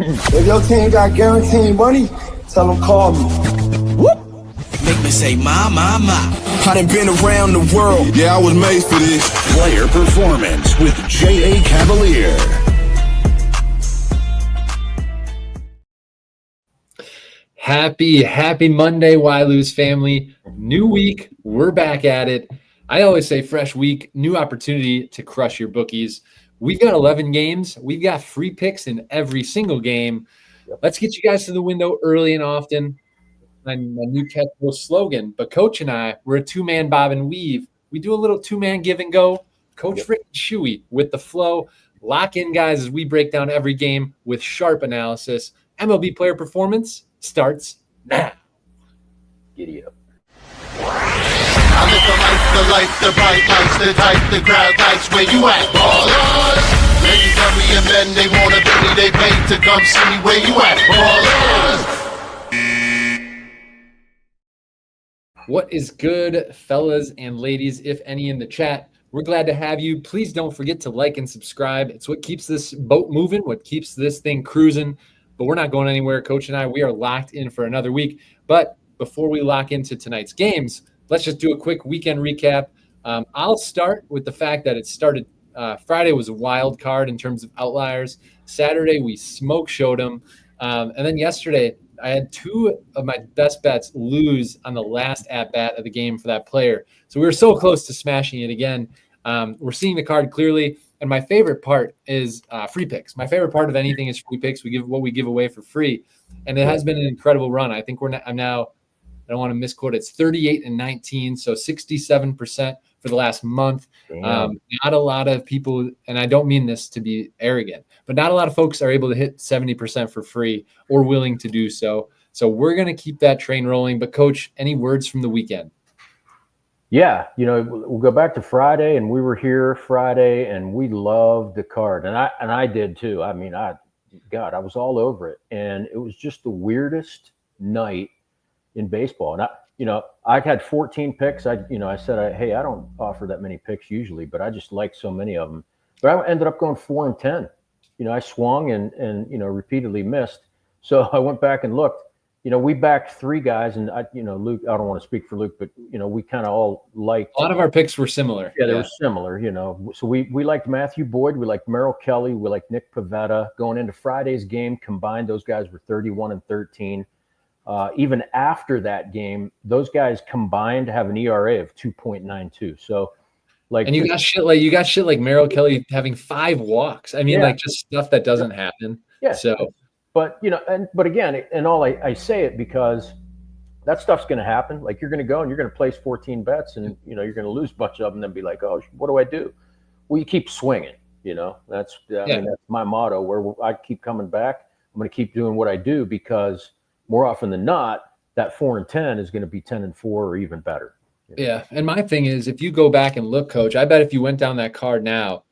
If your team got guaranteed money, tell them call me. Whoop. Make me say, my. I done been around the world. Yeah, I was made for this. Player Performance with J.A. Cavalier. Happy Monday, Why Lose family. New week, we're back at it. I always say fresh week, new opportunity to crush your bookies. We've got 11 games. We've got free picks in every single game. Let's get you guys to the window early and often. My new catchphrase slogan, but Coach and I, we're a two-man bob and weave. We do a little two-man give and go. Coach Rick and Shuey with the flow. Lock in, guys, as we break down every game with sharp analysis. MLB Player Performance starts now. Giddy up. I live the bright lights, the type, the crowd lights, where you at, ballers? Ladies, hurry and men, they wanna be me, they paid to come see me, where you at, ballers? What is good, fellas and ladies, if any in the chat? We're glad to have you. Please don't forget to like and subscribe. It's what keeps this boat moving, what keeps this thing cruising. But we're not going anywhere. Coach and I, we are locked in for another week. But before we lock into tonight's games, let's just do a quick weekend recap. I'll start with the fact that it started Friday was a wild card in terms of outliers. Saturday, we showed them. And then yesterday, I had two of my best bets lose on the last at-bat of the game for that player. So we were so close to smashing it again. We're seeing the card clearly. And my favorite part is free picks. My favorite part of anything is free picks. We give what we give away for free. And it has been an incredible run. I think I'm now, I don't want to misquote it, it's 38-19, so 67% for the last month. Not a lot of people, and I don't mean this to be arrogant, but not a lot of folks are able to hit 70% for free or willing to do so. So we're going to keep that train rolling. But Coach, any words from the weekend? Yeah, we'll go back to Friday, and we were here Friday, and we loved the card, and I did too. I mean, I was all over it, and it was just the weirdest night in baseball. And I had 14 picks. I said, hey, I don't offer that many picks usually, but I just like so many of them. But I ended up going 4 and 10. I swung and repeatedly missed. So I went back and looked. We backed 3 guys, and Luke. I don't want to speak for Luke, but we kind of all liked. A lot of our picks were similar. Yeah, they were similar. So we liked Matthew Boyd, we liked Merrill Kelly, we liked Nick Pivetta. Going into Friday's game combined, those guys were 31 and 13. Even after that game, those guys combined have an ERA of 2.92. So, and you got shit like Merrill Kelly having 5 walks. I mean, just stuff that doesn't happen. Yeah. So. But but again, and I say it because that stuff's going to happen. Like, you're going to go and you're going to place 14 bets, and you're going to lose a bunch of them, and then be like, oh, what do I do? Well, you keep swinging. That's that's my motto. Where I keep coming back, I'm going to keep doing what I do, because more often than not, that 4 and 10 is going to be 10 and 4 or even better. Yeah, and my thing is, if you go back and look, Coach, I bet if you went down that card now.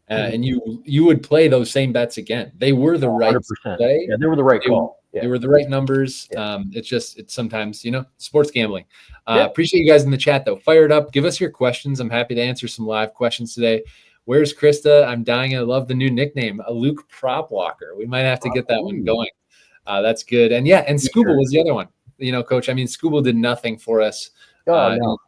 And you would play those same bets again. They were the right 100%. play. Yeah, they were the right call. They were the right numbers. Yeah. It's sometimes, sports gambling. Appreciate you guys in the chat, though. Fired up. Give us your questions. I'm happy to answer some live questions today. Where's Krista? I'm dying. I love the new nickname, a Luke Prop Walker. We might have to get that one going. That's good. And and Scooble was the other one. Coach, I mean, Scooble did nothing for us. No.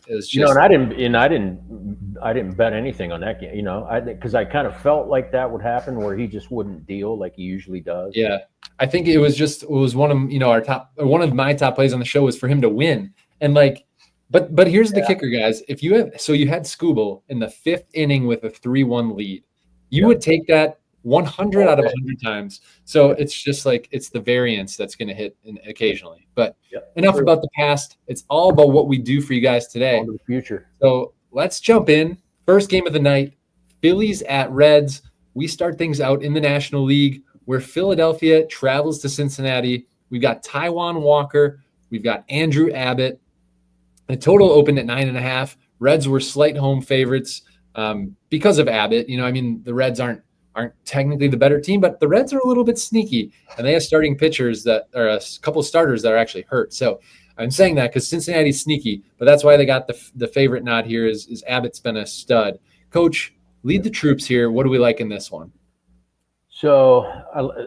It was just, and I didn't bet anything on that game, because I kind of felt like that would happen, where he just wouldn't deal like he usually does. Yeah, I think it was one of one of my top plays on the show was for him to win, and but here's the kicker, guys. If you had Scooble in the 5th inning with a 3-1 lead, you would take that 100 out of 100 times. So it's just it's the variance that's going to hit occasionally. But enough about the past. It's all about what we do for you guys today. On to the future. So let's jump in. First game of the night, Phillies at Reds. We start things out in the National League, where Philadelphia travels to Cincinnati. We've got Taijuan Walker. We've got Andrew Abbott. The total opened at 9.5. Reds were slight home favorites because of Abbott. The Reds aren't technically the better team, but the Reds are a little bit sneaky, and they have starting pitchers that are a couple starters that are actually hurt. So I'm saying that because Cincinnati's sneaky, but that's why they got the favorite nod here is Abbott's been a stud. Coach, lead the troops here. What do we like in this one? So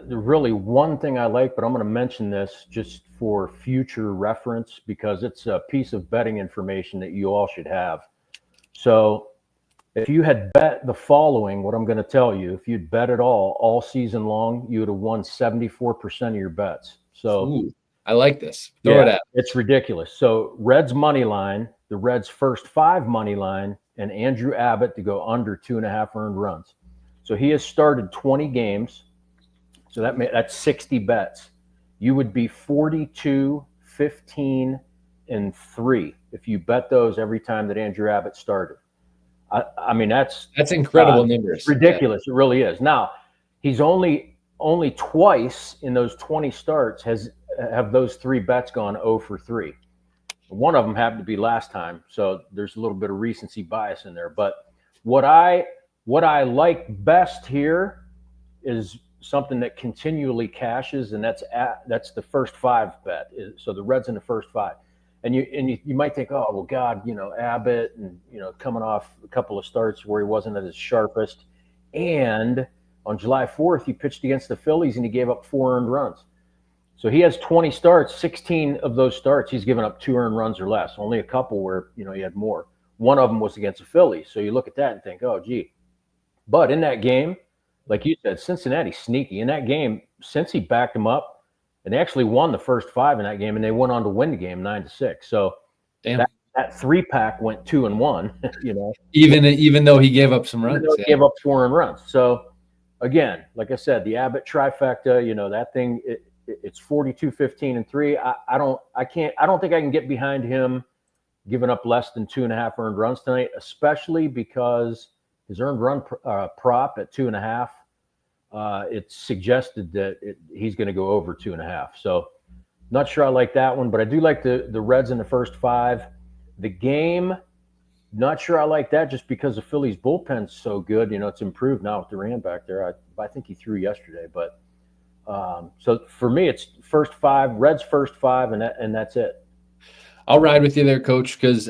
really one thing I like, but I'm going to mention this just for future reference because it's a piece of betting information that you all should have. So if you had bet the following, what I'm going to tell you, if you'd bet it all season long, you would have won 74% of your bets. So Ooh, I like this. Throw it out. It's ridiculous. So Reds money line, the Reds first 5 money line, and Andrew Abbott to go under 2.5 earned runs. So he has started 20 games. So that's 60 bets. You would be 42, 15, and 3 if you bet those every time that Andrew Abbott started. I mean, that's incredible numbers. Ridiculous. Yeah. It really is. Now, he's only twice in those 20 starts have those 3 bets gone 0 for 3. One of them happened to be last time, so there's a little bit of recency bias in there. But what I like best here is something that continually cashes, and that's the first 5 bet. So the Reds in the first 5. And you might think, oh, well, God, Abbott and, coming off a couple of starts where he wasn't at his sharpest. And on July 4th, he pitched against the Phillies and he gave up 4 earned runs. So he has 20 starts, 16 of those starts, he's given up 2 earned runs or less. Only a couple where, he had more. One of them was against the Phillies. So you look at that and think, oh, gee. But in that game, like you said, Cincinnati's sneaky. In that game, since he backed him up, and they actually won the first 5 in that game, and they went on to win the game 9-6. So that 3-pack went 2-1. Even though he gave up some runs, he gave up 4 earned runs. So again, like I said, the Abbott trifecta, that thing, it's 42, 15, and 3. I don't think I can get behind him giving up less than 2.5 earned runs tonight, especially because his earned run prop at 2.5. It's suggested that he's going to go over 2.5. So not sure I like that one, but I do like the Reds in the first 5. The game, not sure I like that just because the Phillies bullpen's so good. It's improved now with Duran back there. I think he threw yesterday, but so for me, it's first 5, Reds first 5, and that's it. I'll ride with you there, Coach, because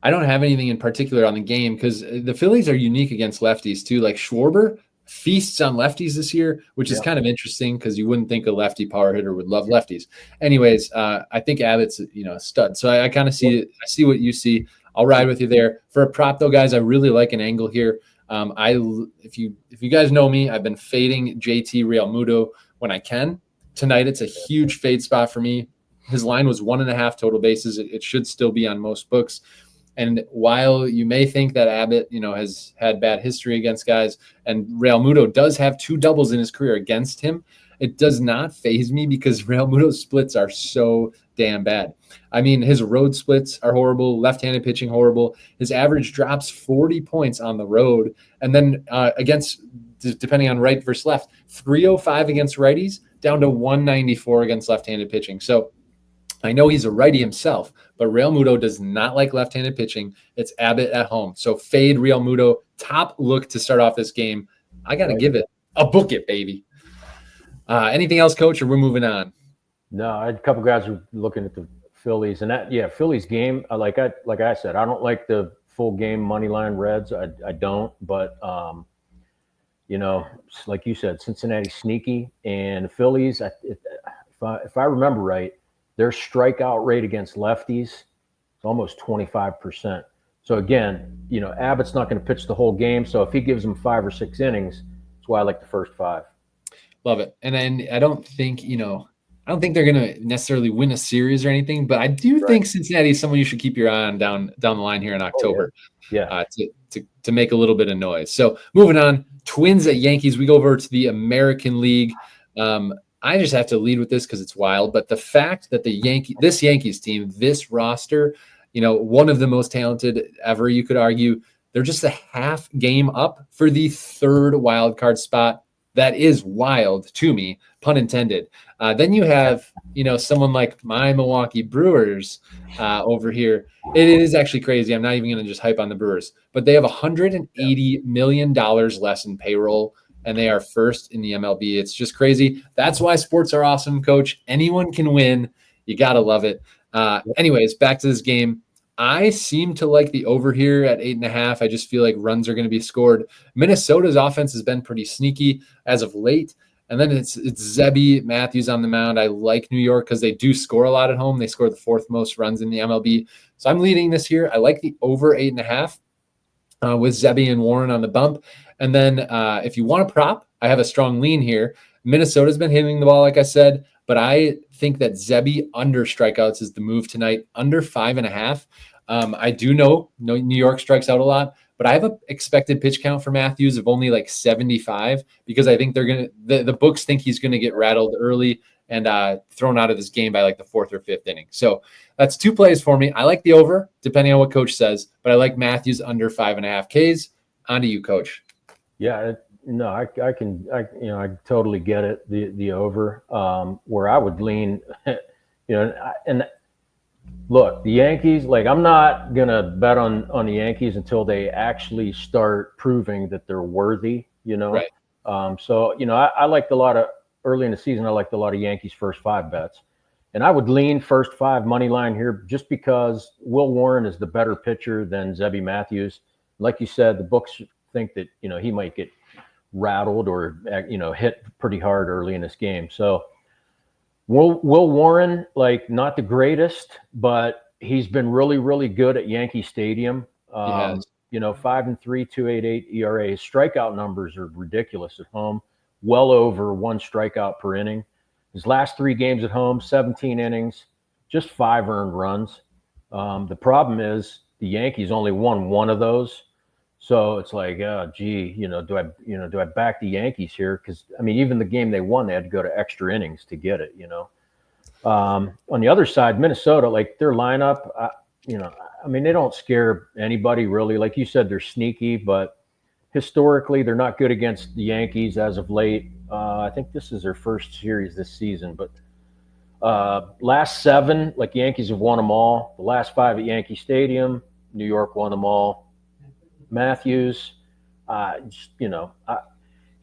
I don't have anything in particular on the game because the Phillies are unique against lefties too. Like Schwarber feasts on lefties this year, which is kind of interesting because you wouldn't think a lefty power hitter would love lefties. Anyways, I think Abbott's a stud. So I kind of see it. I see what you see. I'll ride with you there. For a prop though, guys, I really like an angle here. If you guys know me, I've been fading JT Realmuto when I can. Tonight it's a huge fade spot for me. His line was 1.5 total bases. It should still be on most books. And while you may think that Abbott, has had bad history against guys, and Realmuto does have 2 doubles in his career against him, it does not faze me because Realmuto's splits are so damn bad. I mean, his road splits are horrible, left-handed pitching horrible. His average drops 40 points on the road. And then against, depending on right versus left, 305 against righties, down to 194 against left-handed pitching. So I know he's a righty himself, but Realmuto does not like left-handed pitching. It's Abbott at home. So fade Realmuto, top look to start off this game. I got to give it a book it, baby. Anything else, Coach, or we're moving on? No, I had a couple guys were looking at the Phillies, and Phillies game. Like I said, I don't like the full game money line Reds. I don't, but like you said, Cincinnati sneaky, and the Phillies. If I remember right, their strikeout rate against lefties is almost 25%. So again, Abbott's not going to pitch the whole game. So if he gives them 5 or 6 innings, that's why I like the first 5. Love it. And then I don't think they're going to necessarily win a series or anything, but I do think Cincinnati is someone you should keep your eye on down the line here in October. To make a little bit of noise. So moving on, Twins at Yankees. We go over to the American League. I just have to lead with this because it's wild. But the fact that this Yankees team, this roster, one of the most talented ever, you could argue, they're just a half game up for the 3rd wild card spot. That is wild to me, pun intended. Then you have, someone like my Milwaukee Brewers over here. It is actually crazy. I'm not even going to just hype on the Brewers, but they have $180 million less in payroll, and they are first in the MLB. It's just crazy. That's why sports are awesome, Coach. Anyone can win. You got to love it. Anyways, back to this game. I seem to like the over here at 8.5. I just feel like runs are going to be scored. Minnesota's offense has been pretty sneaky as of late. And then it's Zebby Matthews on the mound. I like New York because they do score a lot at home. They score the 4th most runs in the MLB. So I'm leading this here. I like the over 8.5 with Zebby and Warren on the bump. And then if you want a prop, I have a strong lean here. Minnesota's been hitting the ball, like I said, but I think that Zebby under strikeouts is the move tonight, under 5.5. I do know New York strikes out a lot, but I have an expected pitch count for Matthews of only like 75 because I think the books think he's going to get rattled early and thrown out of this game by like the 4th or 5th inning. So that's 2 plays for me. I like the over, depending on what coach says, but I like Matthews under 5.5 Ks. On to you, coach. Yeah, no, I totally get it. The over, where I would lean, and look, the Yankees, like I'm not going to bet on the Yankees until they actually start proving that they're worthy, Right. So, I liked a lot of early in the season. I liked a lot of Yankees first 5 bets, and I would lean first 5 money line here just because Will Warren is the better pitcher than Zebby Matthews. Like you said, the books think that, he might get rattled or, hit pretty hard early in this game. So, Will Warren, like not the greatest, but he's been really, really good at Yankee Stadium. He has. 5-3, 2.88 ERA. His strikeout numbers are ridiculous at home, well over 1 strikeout per inning. His last 3 games at home, 17 innings, just 5 earned runs. The problem is the Yankees only won 1 of those. So it's like, oh, gee, do I back the Yankees here? Because even the game they won, they had to go to extra innings to get it. On the other side, Minnesota, like their lineup, they don't scare anybody really. Like you said, they're sneaky, but historically, they're not good against the Yankees as of late. I think this is their first series this season, but last 7, like Yankees have won them all. The last 5 at Yankee Stadium, New York won them all. Matthews,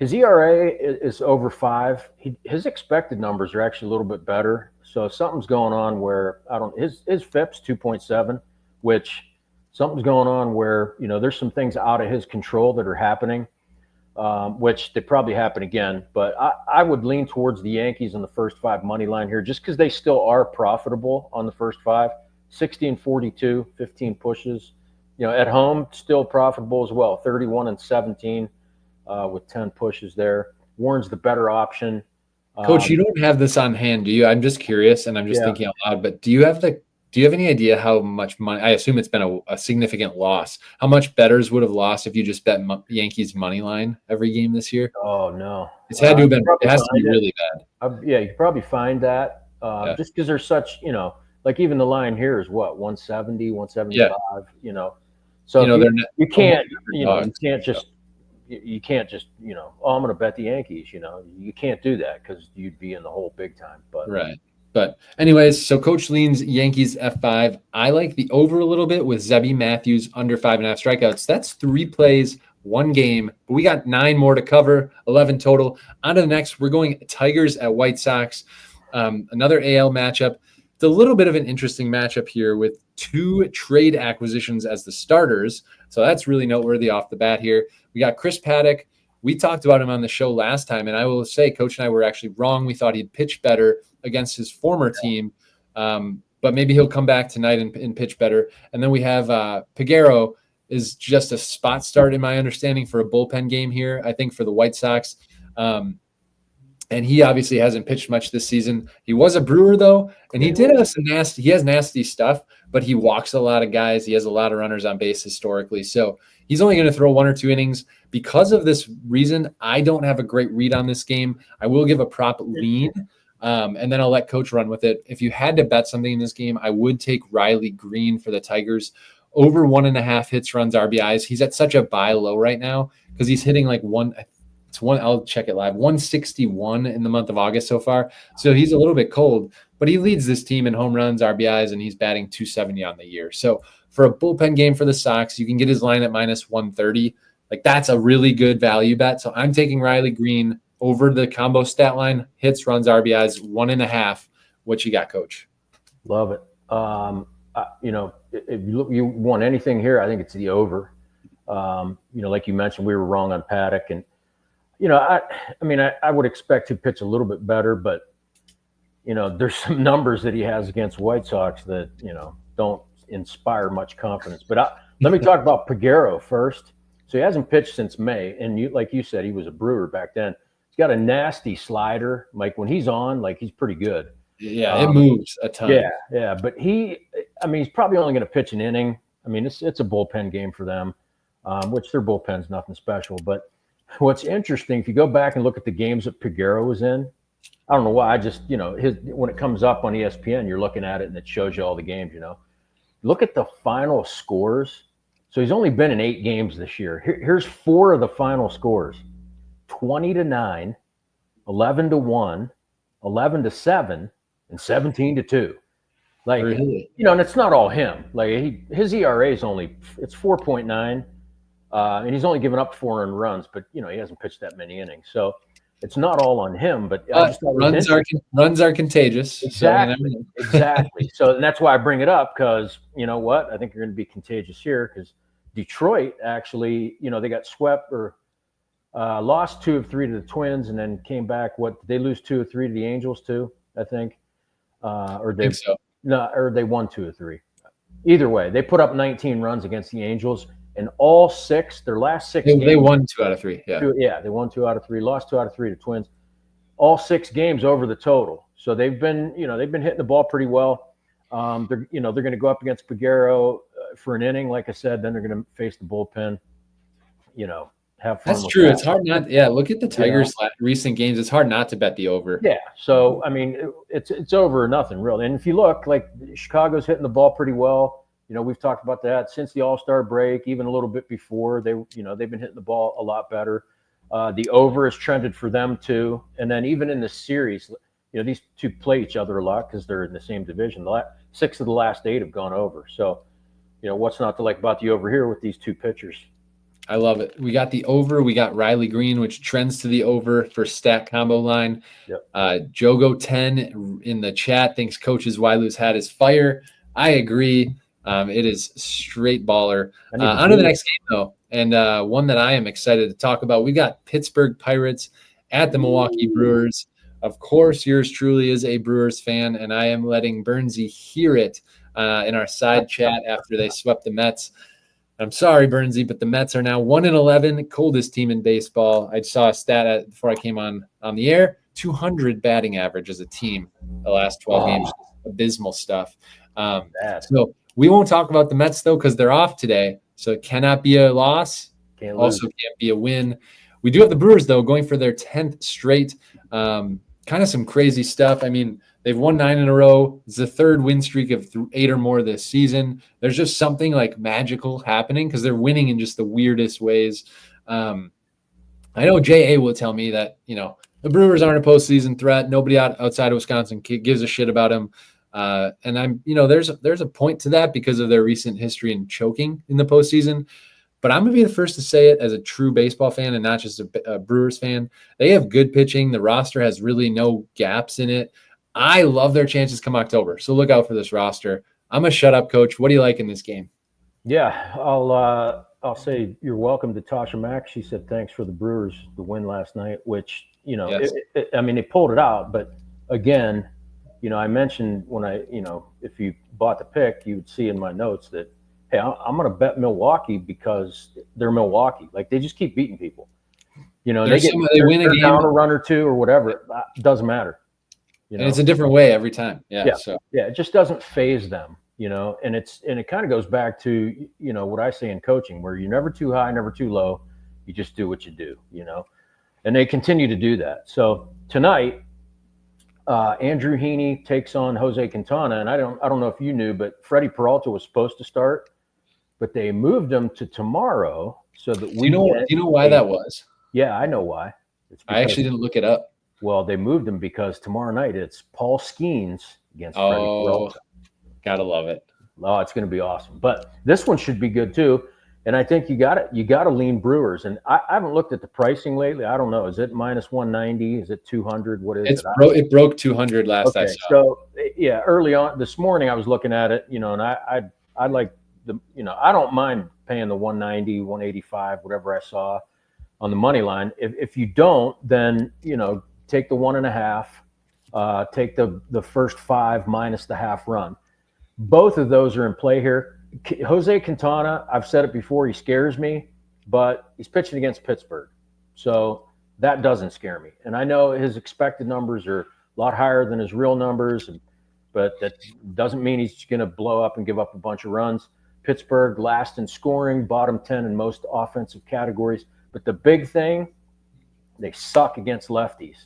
his ERA is over 5. His expected numbers are actually a little bit better. So something's going on where his FIP's 2.7, which something's going on where, there's some things out of his control that are happening, which they probably happen again. But I would lean towards the Yankees in the first 5 money line here, just because they still are profitable on the first 5, 60-42, 15 pushes. At home, still profitable as well, 31-17 with 10 pushes there. Warren's the better option. Coach, you don't have this on hand, do you? I'm just curious, and I'm just thinking out loud. But do you have any idea how much money? I assume it's been a significant loss. How much bettors would have lost if you just bet Yankees money line every game this year? Oh no, it's had to have been. It has to be really bad. You could probably find that just because there's such, like even the line here is what 170, 175. So you can't just I'm going to bet the Yankees. You can't do that because you'd be in the hole big time. But right. But anyways, so Coach leans Yankees F5. I like the over a little bit with Zebby Matthews under 5.5 strikeouts. That's 3 plays, 1 game. But we got 9 more to cover, 11 total. On to the next. We're going Tigers at White Sox. Another AL matchup. It's a little bit of an interesting matchup here with 2 trade acquisitions as the starters. So that's really noteworthy off the bat here. We got Chris Paddock. We talked about him on the show last time, and I will say Coach and I were actually wrong. We thought he'd pitch better against his former team, but maybe he'll come back tonight and pitch better. And then we have Peguero is just a spot start, in my understanding, for a bullpen game here, I think, for the White Sox. And he obviously hasn't pitched much this season. He was a Brewer, though, and he did have he has nasty stuff, but he walks a lot of guys. He has a lot of runners on base historically. So he's only going to throw 1 or 2 innings. Because of this reason, I don't have a great read on this game. I will give a prop lean, and then I'll let Coach run with it. If you had to bet something in this game, I would take Riley Green for the Tigers. Over 1.5 hits, runs, RBIs. He's at such a buy low right now because he's hitting like I'll check it live, 161 in the month of August so far. So he's a little bit cold, but he leads this team in home runs, RBIs, and he's batting 270 on the year. So for a bullpen game for the Sox, you can get his line at -130. Like that's a really good value bet. So I'm taking Riley Green over the combo stat line, hits, runs, RBIs, 1.5. What you got, Coach? Love it. if you want anything here, I think it's the over. Like you mentioned, we were wrong on Paddock, and I would expect to pitch a little bit better, but there's some numbers that he has against White Sox that don't inspire much confidence. But let me talk about Peguero first. So he hasn't pitched since May, and like you said, he was a Brewer back then. He's got a nasty slider. Like when he's on, like he's pretty good. Yeah, it moves a ton. Yeah. But he's probably only going to pitch an inning. I mean, it's a bullpen game for them, which their bullpen's nothing special. But what's interesting, if you go back and look at the games that Peguero was in, I don't know why. I just, when it comes up on ESPN, you're looking at it and it shows you all the games, Look at the final scores. So he's only been in 8 games this year. Here's 4 of the final scores: 20-9, 11-1, 11-7, and 17-2. Like, really? And it's not all him. Like his ERA is it's 4.9, and he's only given up 4 earned runs, but he hasn't pitched that many innings. So it's not all on him, but runs are contagious. Exactly. Exactly. So and that's why I bring it up, because you know what? I think you're going to be contagious here, because Detroit actually, they got swept or lost 2 of 3 to the Twins, and then came back. What, did they lose 2 of 3 to the Angels too? I think, or they so. No, or they won 2 of 3. Either way, they put up 19 runs against the Angels, and all 6, their last 6 games, they won 2 out of 3. Yeah, they won 2 out of 3, lost 2 out of 3 to Twins. All 6 games over the total. So they've been hitting the ball pretty well. They're going to go up against Peguero for an inning, like I said. Then they're going to face the bullpen. Have fun. That's true. That. It's hard not. Yeah, look at the Tigers' recent games. It's hard not to bet the over. Yeah. So it's over or nothing, really. And if you look, like Chicago's hitting the ball pretty well. We've talked about that since the All-Star break, even a little bit before. They've been hitting the ball a lot better. The over has trended for them too. And then even in the series, these two play each other a lot because they're in the same division. 6 of the last 8 have gone over. So, what's not to like about the over here with these two pitchers? I love it. We got the over. We got Riley Green, which trends to the over for stat combo line. Yep. Jogo 10 in the chat thinks Coach's Wailu's hat is fire. I agree. It is straight baller. On to the next game, though, and one that I am excited to talk about. We got Pittsburgh Pirates at the Milwaukee Brewers. Of course, yours truly is a Brewers fan, and I am letting Bernsey hear it in our side chat after they swept the Mets. I'm sorry, Bernsey, but the Mets are now 1-11, coldest team in baseball. I saw a stat before I came on the air: 200 batting average as a team the last 12 games. Abysmal stuff. So we won't talk about the Mets, though, because they're off today. So it cannot be a loss. Also can't be a win. We do have the Brewers, though, going for their 10th straight. Kind of some crazy stuff. I mean, they've won 9 in a row. It's the 3rd win streak of 8 or more this season. There's just something like magical happening because they're winning in just the weirdest ways. I know J.A. will tell me that, the Brewers aren't a postseason threat. Nobody outside of Wisconsin gives a shit about them. And I'm, there's a point to that because of their recent history in choking in the postseason. But I'm going to be the first to say it as a true baseball fan and not just a Brewers fan. They have good pitching. The roster has really no gaps in it. I love their chances come October. So look out for this roster. I'm going to shut up, Coach. What do you like in this game? Yeah, I'll say you're welcome to Tasha Mack. She said thanks for the Brewers, the win last night, which, Yes. they pulled it out. But again, I mentioned when if you bought the pick, you would see in my notes that, hey, I'm going to bet Milwaukee because they're Milwaukee. Like, they just keep beating people. They win a game, down a run or 2 or whatever. It doesn't matter. And it's a different way every time. So it just doesn't phase them. And it kind of goes back to, what I say in coaching, where you're never too high, never too low. You just do what you do, and they continue to do that. So tonight, Andrew Heaney takes on Jose Quintana, and I don't know if you knew, but Freddie Peralta was supposed to start, but they moved him to tomorrow so that we. Do you know why that was? Yeah, I know why. I actually didn't look it up. Well, they moved him because tomorrow night it's Paul Skeens against Freddie Peralta. Gotta love it. Oh, it's going to be awesome. But this one should be good too. And I think you got to lean Brewers. And I haven't looked at the pricing lately. I don't know. Is it -190? Is it 200? What is it? It broke 200 last I saw. So yeah, early on this morning I was looking at it, and I like I don't mind paying the 190, 185, whatever I saw on the money line. If you don't, then take the 1.5, take the first 5 minus the half run. Both of those are in play here. Jose Quintana, I've said it before, he scares me, but he's pitching against Pittsburgh, so that doesn't scare me. And I know his expected numbers are a lot higher than his real numbers, but that doesn't mean he's going to blow up and give up a bunch of runs. Pittsburgh last in scoring, bottom 10 in most offensive categories. But the big thing, they suck against lefties.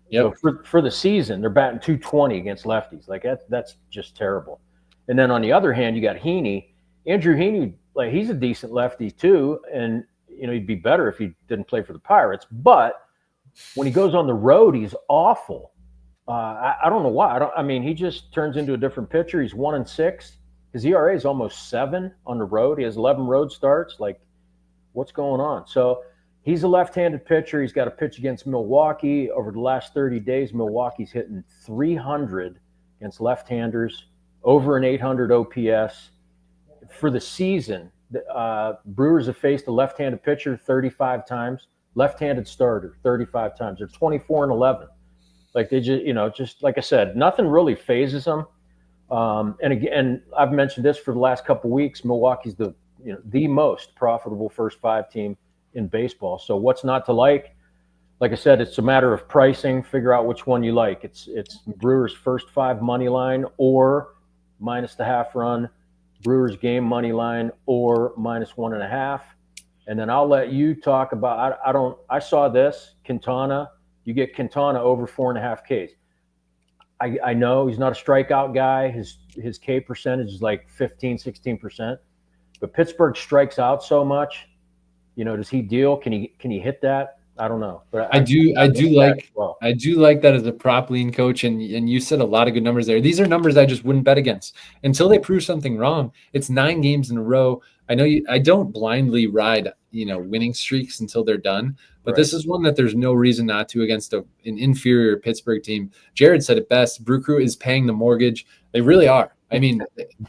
Yep. So for the season, they're batting .220 against lefties. Like that's just terrible. And then on the other hand, you got Heaney. Andrew Heaney, like he's a decent lefty too, and he'd be better if he didn't play for the Pirates. But when he goes on the road, he's awful. I don't know why. He just turns into a different pitcher. He's 1-6. His ERA is almost 7 on the road. He has 11 road starts. Like, what's going on? So he's a left-handed pitcher. He's got to pitch against Milwaukee. Over the last 30 days, Milwaukee's hitting .300 against left-handers, over an .800 OPS. For the season, Brewers have faced a left-handed pitcher 35 times, left-handed starter 35 times. They're 24-11. Like they just like I said, nothing really phases them. And again, I've mentioned this for the last couple of weeks. Milwaukee's the most profitable first 5 team in baseball. So what's not to like? Like I said, it's a matter of pricing. Figure out which one you like. It's Brewers first 5 money line or minus the half run, Brewers game money line or minus 1.5. And then I'll let you talk about. I saw this Quintana. You get Quintana over 4.5 Ks. I know he's not a strikeout guy. His K percentage is like 15, 16%. But Pittsburgh strikes out so much. Does he deal? Can he hit that? I don't know. But I do like that as a prop lean coach, and you said a lot of good numbers there. These are numbers I just wouldn't bet against until they prove something wrong. It's 9 games in a row. I know I don't blindly ride winning streaks until they're done, but right. This is one that there's no reason not to against an inferior Pittsburgh team. Jared said it best. Brew Crew is paying the mortgage. They really are. I mean,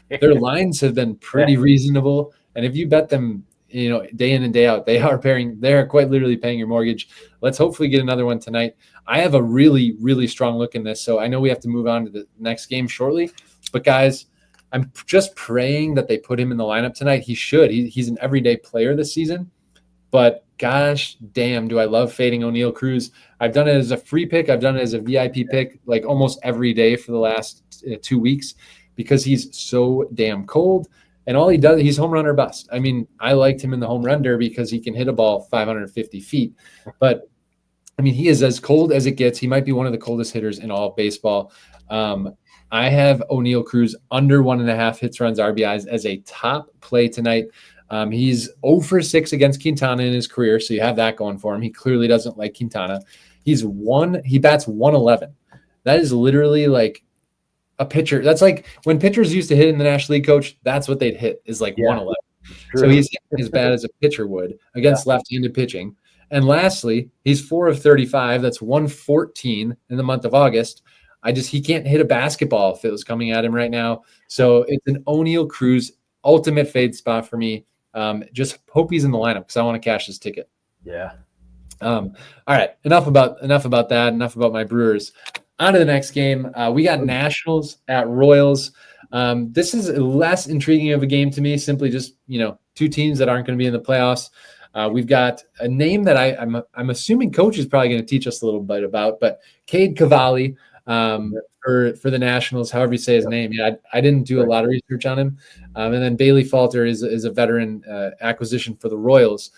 their lines have been pretty reasonable, and if you bet them day in and day out, they are quite literally paying your mortgage. Let's hopefully get another one tonight. I have a really, really strong look in this, so I know we have to move on to the next game shortly. But guys, I'm just praying that they put him in the lineup tonight. He should. He's an everyday player this season. But gosh damn, do I love fading O'Neal Cruz. I've done it as a free pick. I've done it as a VIP pick like almost every day for the last 2 weeks because he's so damn cold. And all he does, he's home run or bust. I mean, I liked him in the home run derby because he can hit a ball 550 feet. But, I mean, he is as cold as it gets. He might be one of the coldest hitters in all of baseball. I have O'Neal Cruz under 1.5 hits, runs, RBIs as a top play tonight. He's 0 for 6 against Quintana in his career, so you have that going for him. He clearly doesn't like Quintana. He bats 111. That is literally like a pitcher. That's like when pitchers used to hit in the National League, coach, that's what they'd hit is like 111. So he's as bad as a pitcher would against left-handed pitching. And lastly, he's 4 of 35. That's 114 in the month of August. He can't hit a basketball if it was coming at him right now. So it's an O'Neal Cruz ultimate fade spot for me. Just hope he's in the lineup because I want to cash this ticket. Yeah. All right. Enough about that. Enough about my Brewers. On to the next game. We got Nationals at Royals. This is less intriguing of a game to me. Simply just, 2 teams that aren't going to be in the playoffs. We've got a name that I'm assuming coach is probably going to teach us a little bit about, but Cade Cavalli for the Nationals, however you say his name. Yeah, I didn't do a lot of research on him. And then Bailey Falter is a veteran acquisition for the Royals.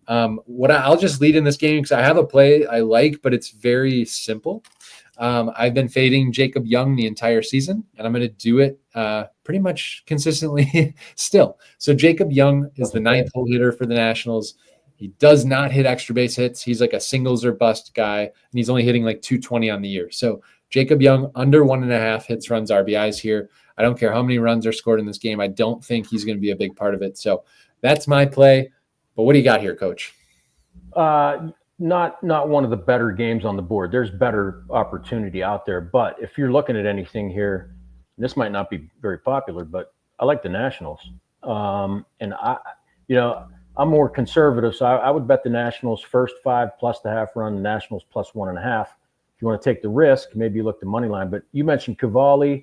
I'll just lead in this game because I have a play I like, but it's very simple. I've been fading Jacob Young the entire season, and I'm going to do it pretty much consistently still. So Jacob Young is the 9th hole hitter for the Nationals. He does not hit extra base hits. He's like a singles or bust guy, and he's only hitting like 220 on the year. So Jacob Young under 1.5 hits, runs, RBIs here. I don't care how many runs are scored in this game. I don't think he's going to be a big part of it. So that's my play. But what do you got here, Coach? Not one of the better games on the board. There's better opportunity out there. But if you're looking at anything here, this might not be very popular, but I like the Nationals. And I'm more conservative, so I would bet the Nationals first 5 plus the half run, the Nationals plus 1.5. If you want to take the risk, maybe you look the money line. But you mentioned Cavalier.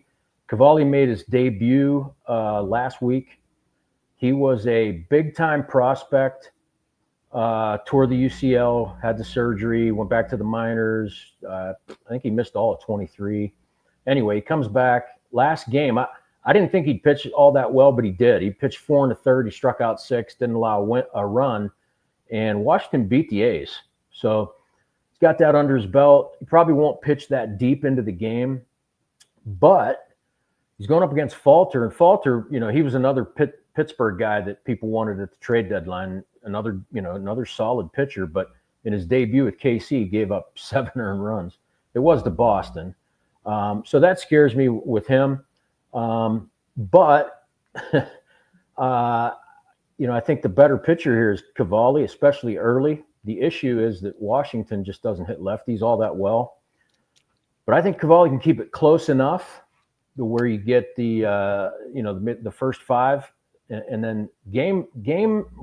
Cavalier made his debut last week. He was a big-time prospect, tore the UCL, had the surgery, went back to the minors. I think he missed all of 23. Anyway, he comes back. Last game, I didn't think he'd pitch all that well, but he did. He pitched 4 1/3. He struck out 6, didn't allow a run, and Washington beat the A's. So he's got that under his belt. He probably won't pitch that deep into the game, but he's going up against Falter. And Falter, he was another Pittsburgh guy that people wanted at the trade deadline, another solid pitcher. But in his debut with KC, he gave up 7 earned runs. It was to Boston. So that scares me with him. But I think the better pitcher here is Cavalier, especially early. The issue is that Washington just doesn't hit lefties all that well. But I think Cavalier can keep it close enough to where you get the first 5, and then game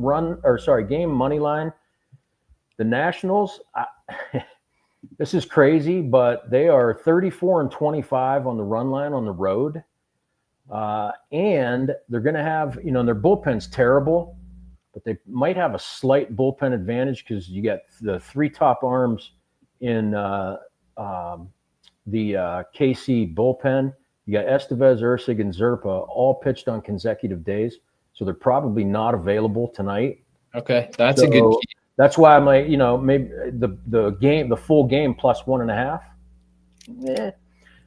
money line. The Nationals. This is crazy, but they are 34-25 on the run line on the road. And they're going to have, their bullpen's terrible, but they might have a slight bullpen advantage because you get the 3 top arms in the KC bullpen. You got Estevez, Ursig, and Zerpa all pitched on consecutive days, so they're probably not available tonight. Okay, that's a good key. That's why I'm like, maybe the full game plus 1.5. Yeah.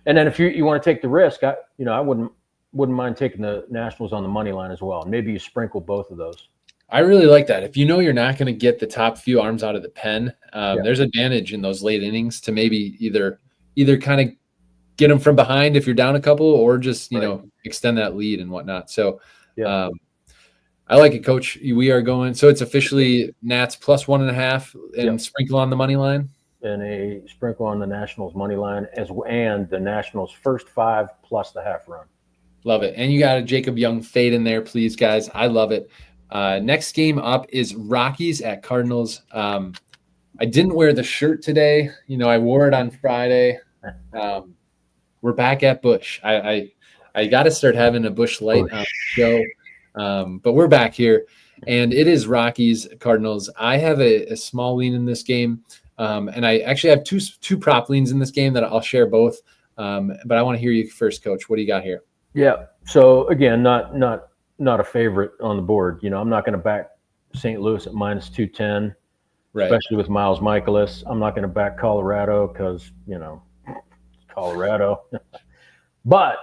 And then if you want to take the risk, I wouldn't mind taking the Nationals on the money line as well. Maybe you sprinkle both of those. I really like that. If you're not going to get the top few arms out of the pen, there's advantage in those late innings to maybe either kind of get them from behind if you're down a couple, or just extend that lead and whatnot. So, I like it, Coach. We are going. So it's officially Nats plus 1.5 and sprinkle on the money line, and a sprinkle on the Nationals money line and the Nationals first 5 plus the half run. Love it. And you got a Jacob Young fade in there, please, guys. I love it. Next game up is Rockies at Cardinals. I didn't wear the shirt today. I wore it on Friday. We're back at Busch. I got to start having a Busch Light show. But we're back here, and it is Rockies Cardinals. I have a small lean in this game, and I actually have two prop leans in this game that I'll share both. But I want to hear you first, Coach. What do you got here? Yeah. So again, not a favorite on the board. I'm not going to back St. Louis at minus 210, right, especially with Miles Michaelis. I'm not going to back Colorado because Colorado. But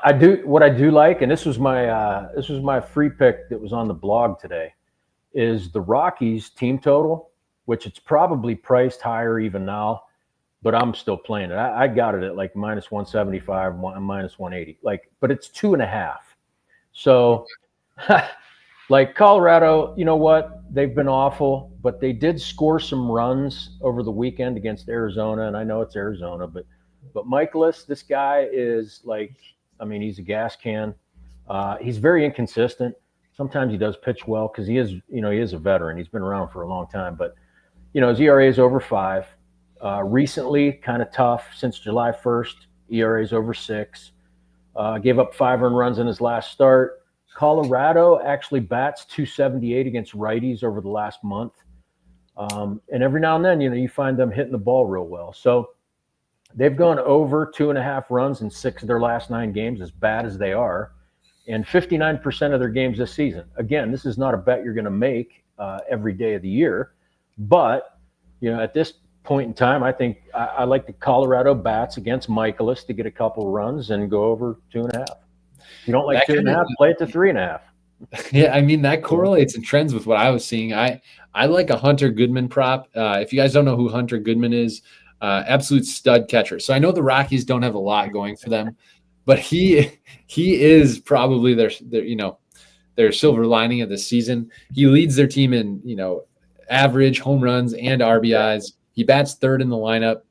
what I do like, and this was my free pick that was on the blog today, is the Rockies team total, which it's probably priced higher even now, but I'm still playing it. I got it at like minus 175, minus 180, but it's 2.5. So like Colorado, you know what? They've been awful, but they did score some runs over the weekend against Arizona. And I know it's Arizona, but Michaelis, this guy is he's a gas can. He's very inconsistent. Sometimes he does pitch well because he is a veteran. He's been around for a long time, but his ERA is over 5. Recently, kind of tough since July 1st. ERA is over 6. Gave up 5 earned runs in his last start. Colorado actually bats 278 against righties over the last month. And every now and then, you find them hitting the ball real well. So they've gone over 2.5 runs in 6 of their last 9 games, as bad as they are, and 59% of their games this season. Again, this is not a bet you're going to make every day of the year, but at this point in time, I think I like the Colorado bats against Michaelis to get a couple runs and go over 2.5. If you don't like 2.5, play it to 3.5. Yeah, I mean, that correlates and trends with what I was seeing. I like a Hunter Goodman prop. If you guys don't know who Hunter Goodman is, absolute stud catcher. So I know the Rockies don't have a lot going for them, but he is probably their silver lining of the season. He leads their team in, average home runs and RBIs. He bats third in the lineup.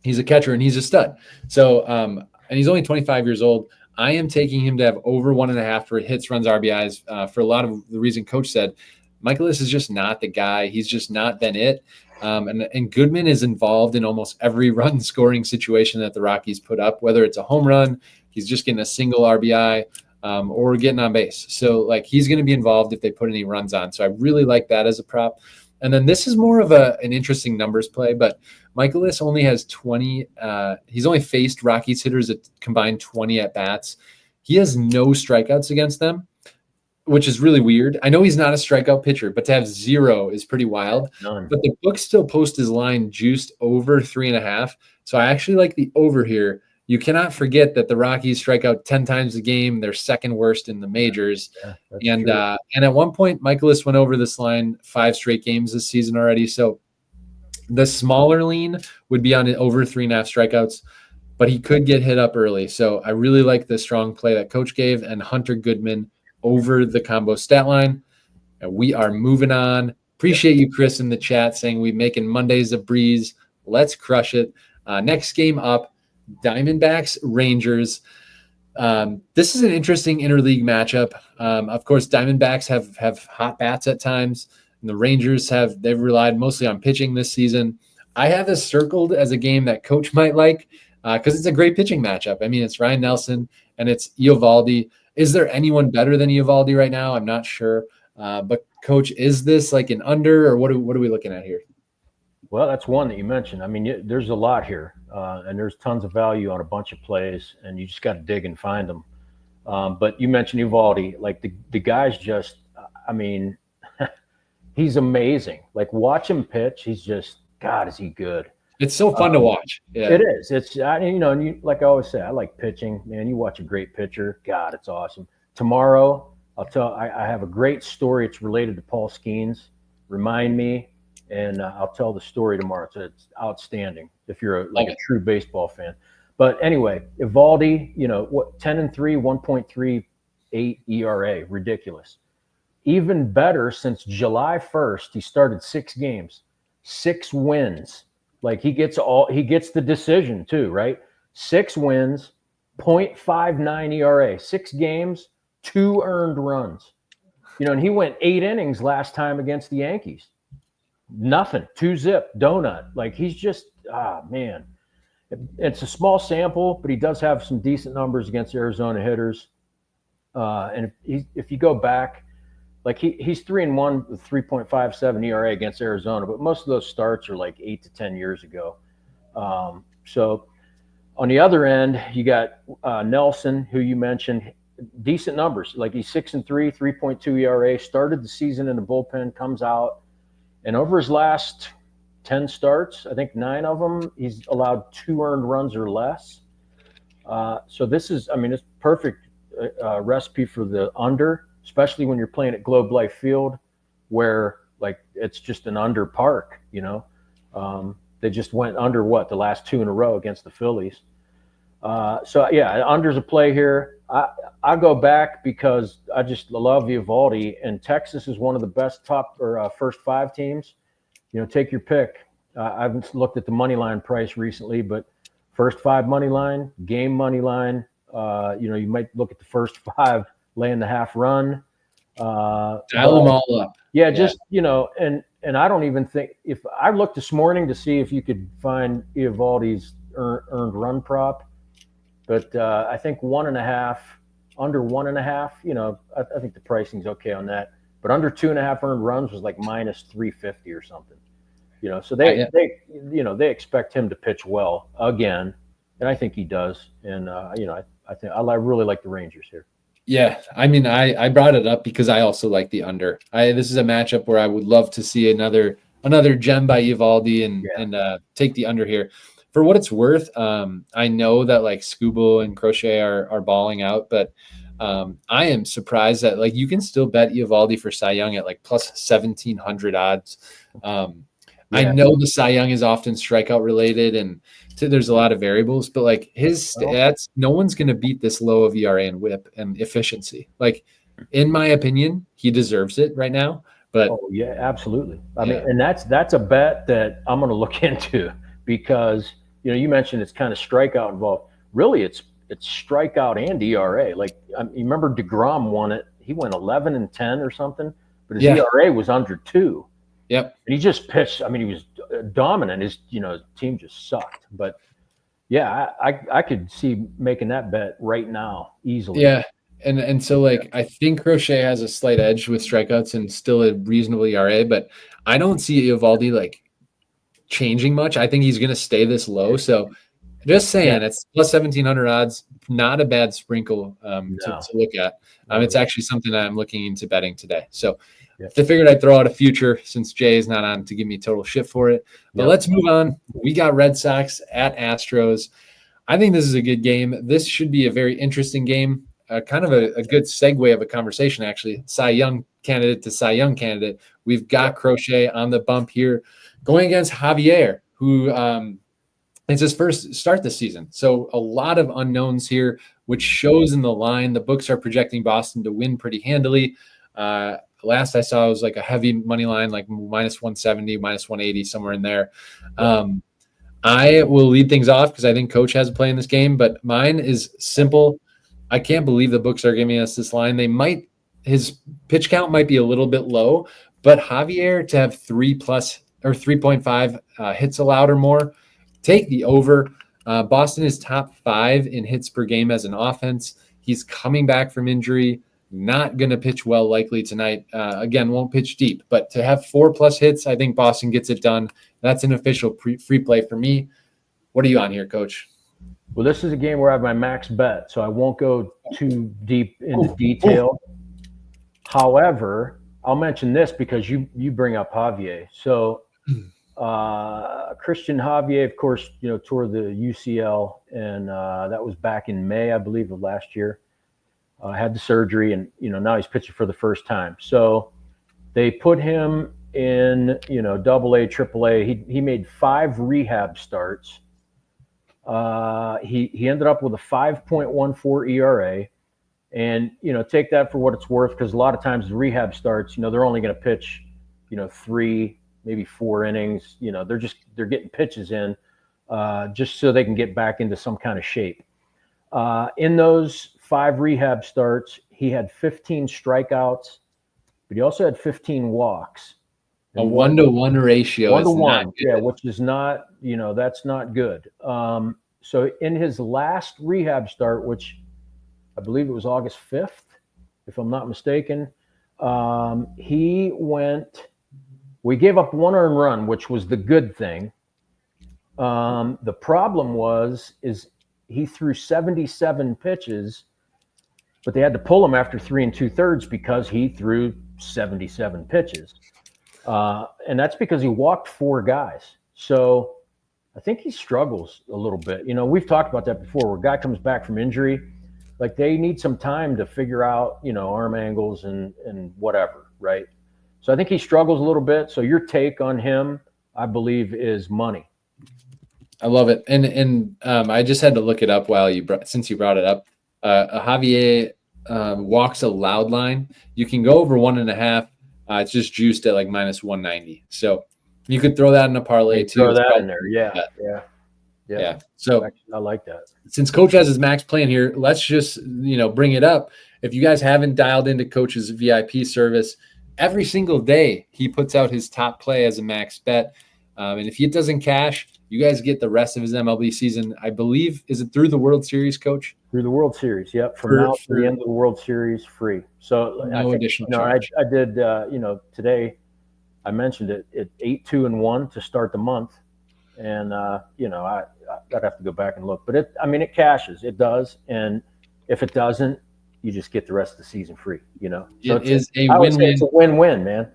He's a catcher and he's a stud. So, and he's only 25 years old. I am taking him to have over 1.5 for hits, runs, RBIs. For a lot of the reason Coach said, Michaelis is just not the guy. He's just not been it. And Goodman is involved in almost every run scoring situation that the Rockies put up, whether it's a home run, he's just getting a single RBI, or getting on base. So like he's going to be involved if they put any runs on. So I really like that as a prop. And then this is more of an interesting numbers play, but Michaelis only has 20. He's only faced Rockies hitters at combined 20 at bats. He has no strikeouts against them, which is really weird. I know he's not a strikeout pitcher, but to have 0 is pretty wild. None. But the book still posts his line juiced over 3.5. So I actually like the over here. You cannot forget that the Rockies strike out 10 times a game. They're second worst in the majors. Yeah, and at one point, Michaelis went over this line 5 straight games this season already. So the smaller lean would be on it over 3.5 strikeouts, but he could get hit up early. So I really like the strong play that Coach gave, and Hunter Goodman over the combo stat line. And we are moving on. Appreciate you, Chris, in the chat saying we making Mondays a breeze. Let's crush it. Next game up, Diamondbacks, Rangers. This is an interesting interleague matchup. Of course, Diamondbacks have hot bats at times, and the Rangers they've relied mostly on pitching this season. I have this circled as a game that Coach might like because it's a great pitching matchup. I mean, it's Ryan Nelson and it's Eovaldi. Is there anyone better than Eovaldi right now? I'm not sure. But Coach, is this like an under, or what are we looking at here? Well, that's one that you mentioned. I mean, there's a lot here, and there's tons of value on a bunch of plays, and you just got to dig and find them. But you mentioned Eovaldi. Like the guy's just, I mean, he's amazing. Like watch him pitch. He's just, God, is he good? It's so fun to watch. Yeah, it is. It's and you, like I always say, I like pitching. Man, you watch a great pitcher. God, it's awesome. Tomorrow, I have a great story. It's related to Paul Skeens. Remind me. And I'll tell the story tomorrow. So it's outstanding if you're a true baseball fan. But anyway, Eovaldi, 10-3, 1.38 ERA, ridiculous. Even better, since July 1st, he started 6 games, 6 wins. Like he gets the decision too, right? 6 wins, 0.59 ERA, 6 games, 2 earned runs. And he went 8 innings last time against the Yankees. Nothing, 2-zip donut. Like he's just, man, it's a small sample, but he does have some decent numbers against Arizona hitters. And if you go back, like he's 3-1 with 3.57 ERA against Arizona, but most of those starts are like 8 to 10 years ago. So on the other end, you got Nelson, who you mentioned, decent numbers. Like he's 6-3, 3.2 ERA, started the season in the bullpen, comes out. And over his last 10 starts, I think 9 of them, he's allowed 2 earned runs or less. So this is, it's perfect recipe for the under, especially when you're playing at Globe Life Field, where like it's just an under park. They just went under the last 2 in a row against the Phillies. So yeah, under's a play here. I go back because I just love Eovaldi, and Texas is one of the best top or first 5 teams. Take your pick. I haven't looked at the money line price recently, but first 5 money line, game money line. You might look at the first 5 laying the half run. Dial them all up. Yeah, just and I don't even think if I looked this morning to see if you could find Eovaldi's earned run prop. But I think 1.5, under 1.5, I think the pricing's okay on that. But under 2.5 earned runs was like minus 350 or something. So they expect him to pitch well again, and I think he does. And I think I really like the Rangers here. Yeah, I brought it up because I also like the under. This is a matchup where I would love to see another gem by Eovaldi and take the under here. For what it's worth, I know that like Scuba and Crochet are balling out, but I am surprised that like you can still bet Eovaldi for Cy Young at like plus 1,700 odds. I know the Cy Young is often strikeout related, and there's a lot of variables, but like his stats, no one's going to beat this low of ERA and WHIP and efficiency. Like in my opinion, he deserves it right now. But yeah, absolutely. I mean, and that's a bet that I'm going to look into because. You mentioned it's kind of strikeout involved. Really, it's strikeout and ERA. Like, you remember DeGrom won it. He went 11-10 or something, but his ERA was under 2. Yep. And he just pitched. I mean, he was dominant. His team just sucked. But yeah, I could see making that bet right now easily. Yeah. And so, like, I think Crochet has a slight edge with strikeouts and still a reasonable ERA, but I don't see Eovaldi like changing much. I think he's going to stay this low. So just saying, it's plus 1,700 odds, not a bad sprinkle to look at. It's actually something that I'm looking into betting today. So I figured I'd throw out a future since Jay is not on to give me total shit for it. But let's move on. We got Red Sox at Astros. I think this is a good game. This should be a very interesting game. Kind of a good segue of a conversation, actually. Cy Young candidate to Cy Young candidate. We've got Crochet on the bump here going against Javier, who it's his first start this season. So a lot of unknowns here, which shows in the line. The books are projecting Boston to win pretty handily. Last I saw, it was like a heavy money line, like minus 170, minus 180, somewhere in there. I will lead things off because I think Coach has a play in this game, but mine is simple. I can't believe the books are giving us this line. His pitch count might be a little bit low, but Javier to have 3+ or 3.5 hits allowed or more, take the over. Boston is top 5 in hits per game as an offense. He's coming back from injury, not going to pitch well likely tonight. Again, won't pitch deep, but to have 4+ hits, I think Boston gets it done. That's an official free play for me. What are you on here, Coach? Well, this is a game where I have my max bet, so I won't go too deep into detail. However, I'll mention this because you bring up Javier. So Christian Javier, of course, tore the UCL, and that was back in May, I believe, of last year. Had the surgery, and now he's pitching for the first time. So they put him in AA, AAA. He made 5 rehab starts. He ended up with a 5.14 ERA, and take that for what it's worth, because a lot of times the rehab starts, they're only going to pitch 3, maybe 4 innings. They're getting pitches in just so they can get back into some kind of shape. In those 5 rehab starts, he had 15 strikeouts, but he also had 15 walks. A 1-to-1 ratio. 1-to-1, yeah, which is not, that's not good. So in his last rehab start, which I believe it was August 5th, if I'm not mistaken, we gave up 1 earned run, which was the good thing. The problem is he threw 77 pitches, but they had to pull him after 3 2/3 because he threw 77 pitches. And that's because he walked 4 guys. So I think he struggles a little bit. We've talked about that before, where a guy comes back from injury, like they need some time to figure out, arm angles and whatever, right? So I think he struggles a little bit. So your take on him, I believe, is money. I love it. And I just had to look it up since you brought it up. A Javier walks allowed line. You can go over 1.5. It's just juiced at like minus 190. So you could throw that in a parlay too. Throw that in there. Yeah. So I like that. Since Coach has his max plan here, let's just, bring it up. If you guys haven't dialed into Coach's VIP service, every single day he puts out his top play as a max bet. And if it doesn't cash, you guys get the rest of his MLB season. I believe, is it through the World Series, Coach? Through the World Series, yep. From now to the end of the World Series, free. So no additional charge. I did, today I mentioned it at 8-2-1 to start the month. And, I'd have to go back and look. But it cashes. It does. And if it doesn't, you just get the rest of the season free, So it's a win-win. It's a win-win, man,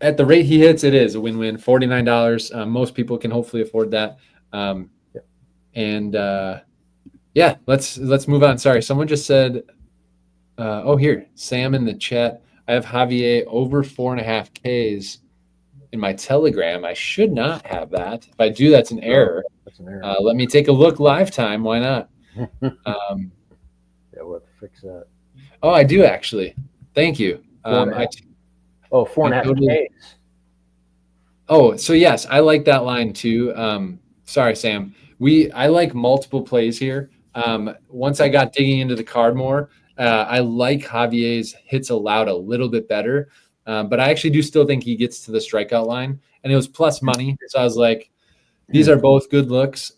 At the rate he hits, it is a win-win. $49. Most people can hopefully afford that. Let's move on. Sorry, someone just said, here, Sam in the chat. I have Javier over 4.5 Ks in my Telegram. I should not have that. If I do, that's an error. That's an error. Let me take a look live time. Why not? We'll have to fix that. Oh, I do actually. Thank you. 4.5 Ks. Oh, so yes, I like that line too. Sorry, Sam. I like multiple plays here. Once I got digging into the card more, I like Javier's hits allowed a little bit better, but I actually do still think he gets to the strikeout line, and it was plus money. So I was like, these are both good looks.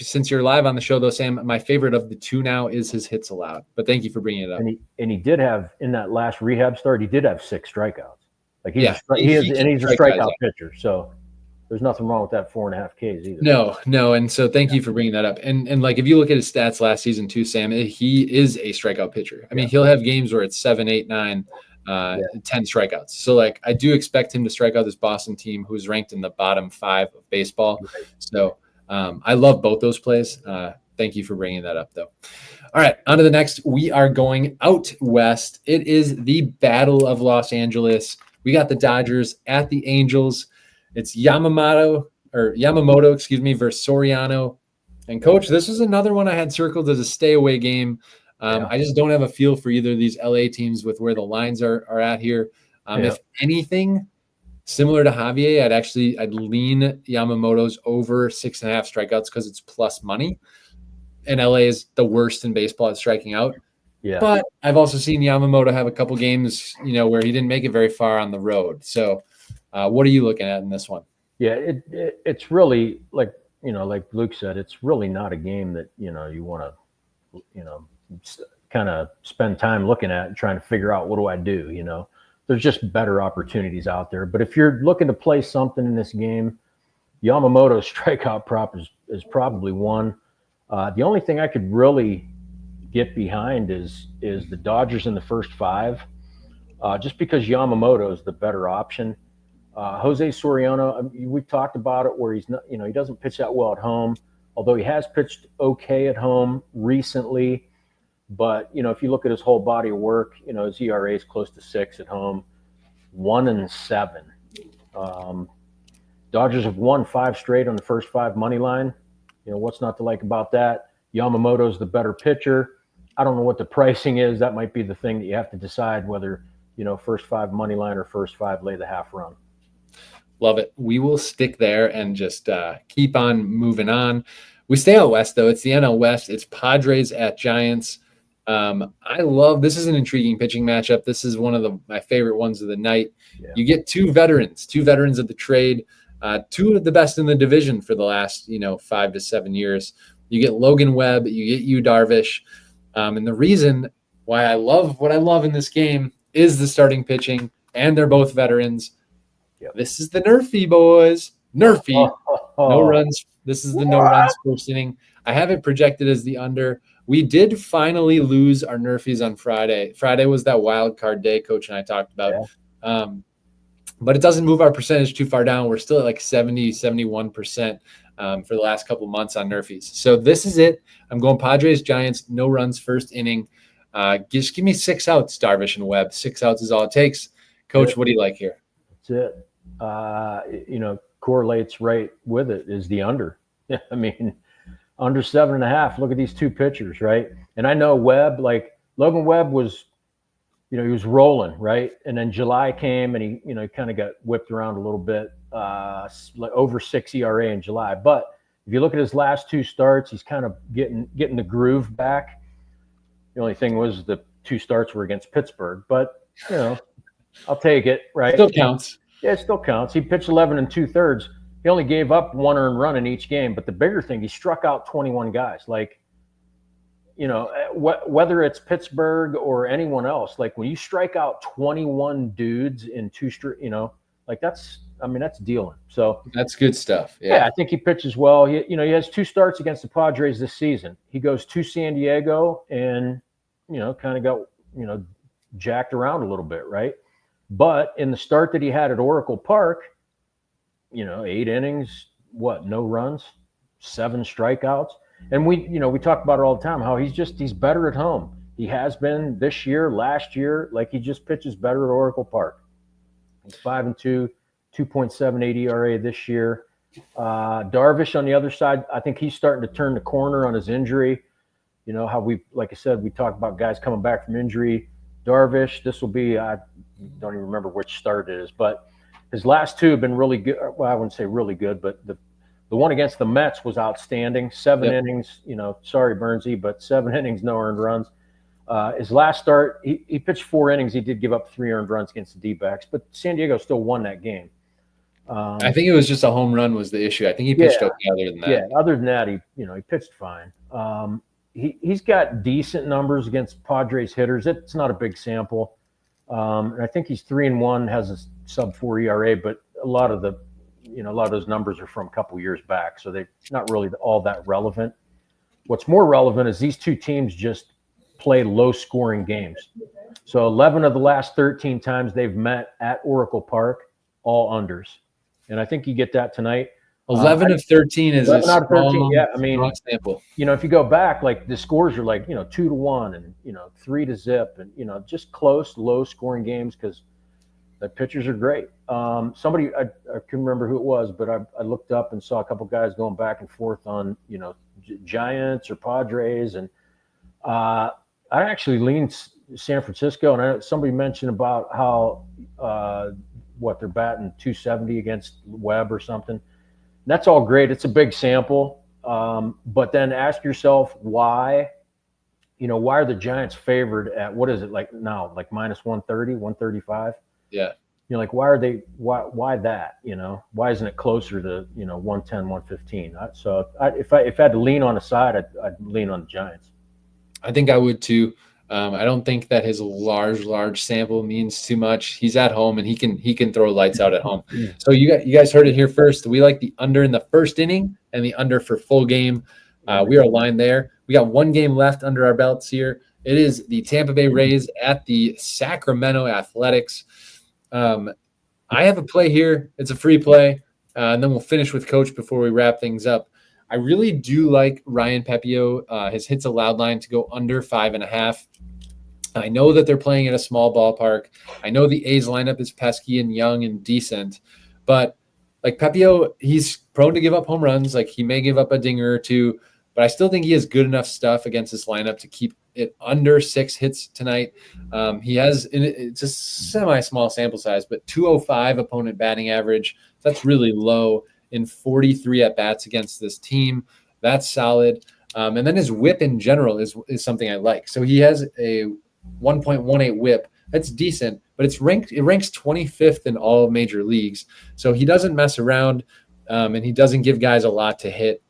Since you're live on the show, though, Sam, my favorite of the two now is his hits allowed. But thank you for bringing it up. And he did have, in that last rehab start, he did have 6 strikeouts. Like he's a strikeout pitcher. So there's nothing wrong with that 4.5 Ks either. No. And so thank you for bringing that up. And like, if you look at his stats last season too, Sam, he is a strikeout pitcher. I mean, he'll have games where it's 7, 8, 9, 10 strikeouts. So like, I do expect him to strike out this Boston team who's ranked in the bottom 5 of baseball. Right. So I love both those plays. Thank you for bringing that up, though. All right, on to the next. We are going out west. It is the Battle of Los Angeles. We got the Dodgers at the Angels. It's Yamamoto, versus Soriano. And Coach, this is another one I had circled as a stay away game. I just don't have a feel for either of these LA teams with where the lines are at here. If anything, similar to Javier, I'd lean Yamamoto's over 6.5 strikeouts because it's plus money. And LA is the worst in baseball at striking out. Yeah. But I've also seen Yamamoto have a couple games, where he didn't make it very far on the road. So what are you looking at in this one? Yeah, it's really like Luke said, it's really not a game that, you want to, kind of spend time looking at and trying to figure out what do I do, There's just better opportunities out there. But if you're looking to play something in this game, Yamamoto's strikeout prop is probably one. The only thing I could really get behind is the Dodgers in the first 5, just because Yamamoto is the better option. Jose Soriano, we talked about it where he's not, he doesn't pitch that well at home, although he has pitched okay at home recently. But, if you look at his whole body of work, his ERA is close to 6 at home, 1-7. Dodgers have won 5 straight on the first 5 money line. What's not to like about that? Yamamoto's the better pitcher. I don't know what the pricing is. That might be the thing that you have to decide whether, first 5 money line or first 5 lay the half run. Love it. We will stick there and just keep on moving on. We stay out west, though. It's the NL West. It's Padres at Giants. This is an intriguing pitching matchup. This is one of my favorite ones of the night. Yeah. You get two veterans of the trade, 2 of the best in the division for the last, 5 to 7 years. You get Logan Webb, you get Yu Darvish. And the reason why I love what I love in this game is the starting pitching, and they're both veterans. Yep. This is the Nerfy, boys. Nerfy. No runs. This is the no runs first inning. I have it projected as the under. We did finally lose our Nerfies on Friday. Friday was that wild card day Coach and I talked about. Yeah. But it doesn't move our percentage too far down. We're still at like 70, 71% for the last couple months on Nerfies. So this is it. I'm going Padres, Giants, no runs first inning. Just give me 6 outs, Darvish and Webb. 6 outs is all it takes. Coach, what do you like here? That's it. Correlates right with it is the under. I mean, under 7.5. Look at these 2 pitchers, right? And I know Webb, like Logan Webb was, he was rolling, right? And then July came and he kind of got whipped around a little bit, like over 6 ERA in July. But if you look at his last 2 starts, he's kind of getting the groove back. The only thing was the 2 starts were against Pittsburgh, but I'll take it, right? Still counts. Yeah, it still counts. He pitched 11 2/3. He only gave up 1 earned run in each game. But the bigger thing, he struck out 21 guys. Like, whether it's Pittsburgh or anyone else, like when you strike out 21 dudes in 2 straight, like that's dealing. So that's good stuff. Yeah, I think he pitches well. He has 2 starts against the Padres this season. He goes to San Diego and, kind of got, jacked around a little bit, right? But in the start that he had at Oracle Park, 8 innings, no runs, 7 strikeouts. And we talk about it all the time, how he's better at home. He has been this year, last year, like he just pitches better at Oracle Park. He's 5-2, 2.78 ERA this year. Darvish on the other side, I think he's starting to turn the corner on his injury. How like I said, we talk about guys coming back from injury. Darvish, this will be, I don't even remember which start it is, but his last 2 have been really good. Well, I wouldn't say really good, but the The one against the Mets was outstanding. 7 Yep. innings, sorry, Burnsy, but 7 innings, no earned runs. His last start, he pitched 4 innings. He did give up 3 earned runs against the D-backs, but San Diego still won that game. I think it was just a home run was the issue. I think he pitched okay other than that. Yeah, other than that, he pitched fine. He's got decent numbers against Padres hitters. It's not a big sample. And I think he's 3-1, has a sub-4 ERA, but a lot of those numbers are from a couple years back, so they're not really all that relevant. What's more relevant is these two teams just play low-scoring games. So 11 of the last 13 times they've met at Oracle Park, all unders. And I think you get that tonight. 11 of 13 is a strong, yeah. I mean, strong sample. If you go back, like the scores are like 2-1 and 3-0 and just close, low-scoring games because the pitchers are great. Somebody I couldn't remember who it was, but I looked up and saw a couple guys going back and forth on Giants or Padres, and I actually leaned San Francisco, and somebody mentioned about how they're batting 270 against Webb or something. That's all great. It's a big sample. But then ask yourself why are the Giants favored at, what is it like now, like minus 130, 135? Yeah. Why that? Why isn't it closer to, 110, 115? So if I had to lean on a side, I'd lean on the Giants. I think I would too. I don't think that his large sample means too much. He's at home and he can throw lights out at home. So you guys heard it here first. We like the under in the first inning and the under for full game. We are aligned there. We got 1 game left under our belts here. It is the Tampa Bay Rays at the Sacramento Athletics. I have a play here. It's a free play. And then we'll finish with Coach before we wrap things up. I really do like Ryan Pepio, his hits allowed line to go under 5.5. I know that they're playing at a small ballpark. I know the A's lineup is pesky and young and decent, but like Pepio, he's prone to give up home runs. Like he may give up a dinger or two, but I still think he has good enough stuff against this lineup to keep it under 6 hits tonight. He has, it's a semi-small sample size, but 205 opponent batting average. That's really low in 43 at-bats against this team. That's solid. And then his whip in general is something I like. So he has a 1.18 whip. That's decent, but it ranks 25th in all major leagues. So he doesn't mess around, and he doesn't give guys a lot to hit